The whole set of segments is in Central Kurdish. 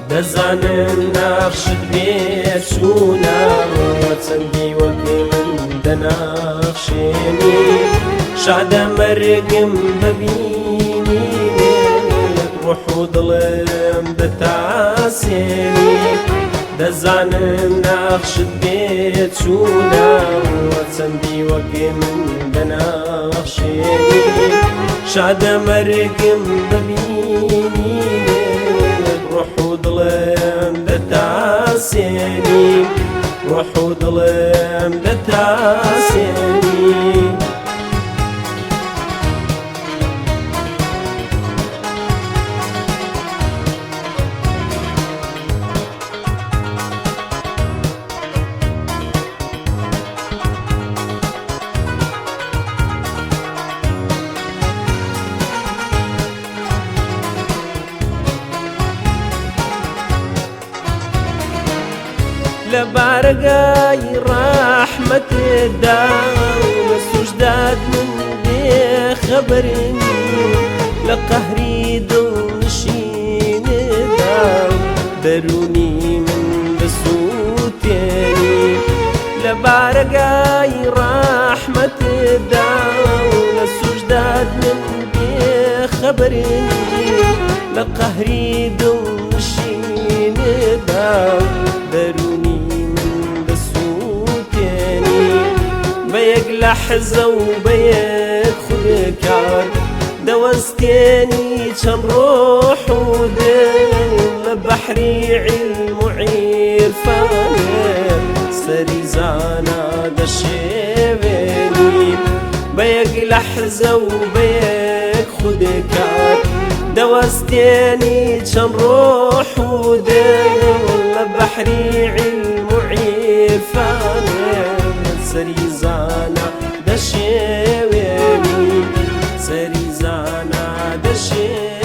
دەزانم ناخشت بێت چوونە چەندی وەکی من دەناخشێنی شادە مەرگم ببینینێت ڕوح و دڵم دەتاسێنی دەزانم ناخشت بێت چوونە چەندی وەکی من دەناخشێنی شادە مەرگم ببینینێت ڕوح و دڵم دەتاسێنی ڕوح و دڵم دەتاسێنی لە بارگای ڕەحمەتدا لە سوژداد من بێخەبەرنی لە قەهری دڵنشیندا دەرونی من بسووتێنی لە بارگای ڕەحمەتدا لە سوژداد من بێخەبەرنی لە قەهری دڵنشیندا دەرونی بەیەک لەحزە و بەیەک خولکار دەوەستێنی چەند ڕۆح و دڵ لە بەحری عیلم و عیرفانێ سەری زانا دەشێوێنی بەیەک لەحزە و بەیەک خولکار دەوەستێنی چەند ڕۆح و دڵ لە بەحری عیلم و عیرفانێ سەری زانا دەشێوێنی سەری زانا دەشێوێنی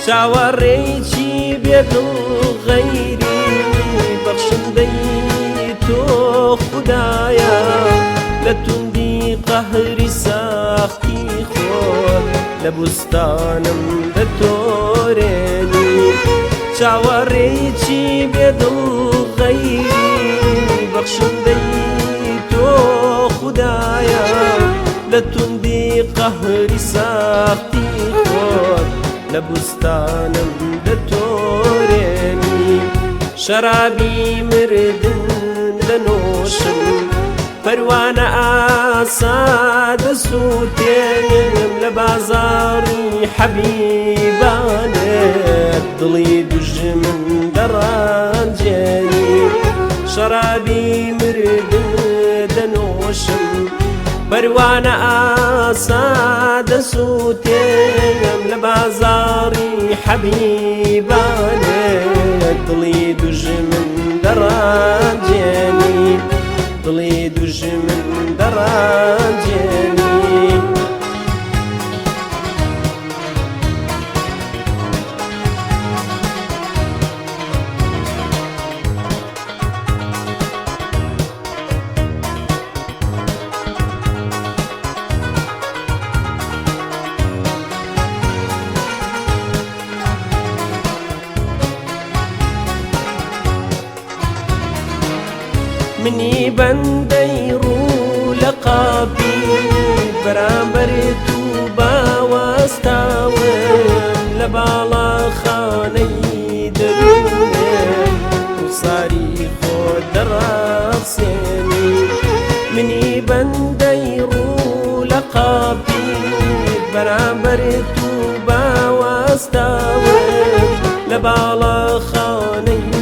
چاوەڕێیکی بێدڵ غەیری بەخشندەی تۆ خودایە لە توندی قەهری ساختی خۆت لە بوستانم دەتۆرێنی چاوەڕێیکی بێدڵ غەیری بەخشندەی تۆ خودایە لە توندی قەهری ساختی خۆت لە بوستانم دەتۆرێنی شەرابی مردن دەنۆشم پەروانە ئاسا دەسووتێنم لە بازاڕی حەبیبانت دڵی دوژمن دەڕانجێنی شەرابی مردن دەنۆشم پەروانە ئاسا دەسووتێنم لە بازاڕی حەبیبانت دڵی دوژمن دەڕانجێنی دڵی دوژمن دەڕانجێنی منی بەندەی ڕوو لە قاپی بەرامبەر تو باوەستاوم لە باڵاخانەی دەروونێ ڕووساری خۆت دەڕاوسێنی منی بەندەی ڕوو لە قاپی بەرامبەر تو باوەستاوم لە باڵاخانەی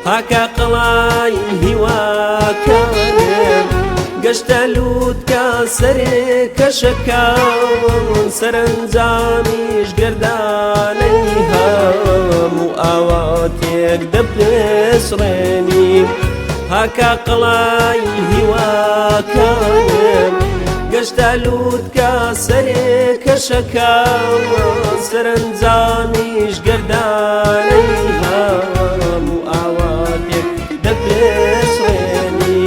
هاکە قەڵای هیواکانم گەشتە لووتکە سەرێکەشەکان سەرنجامیش گەردانەی هەم پێسڕێنی هاکا قڵای هیواکانم گەشتە لووتکە سەرێکەشەکە سەرنجامیش گەردانەی هەموو ئاواتێک دەپێسڕێنی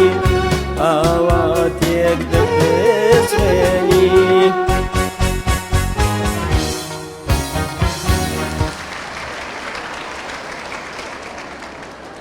ئاواتێک دەپێسڕێنی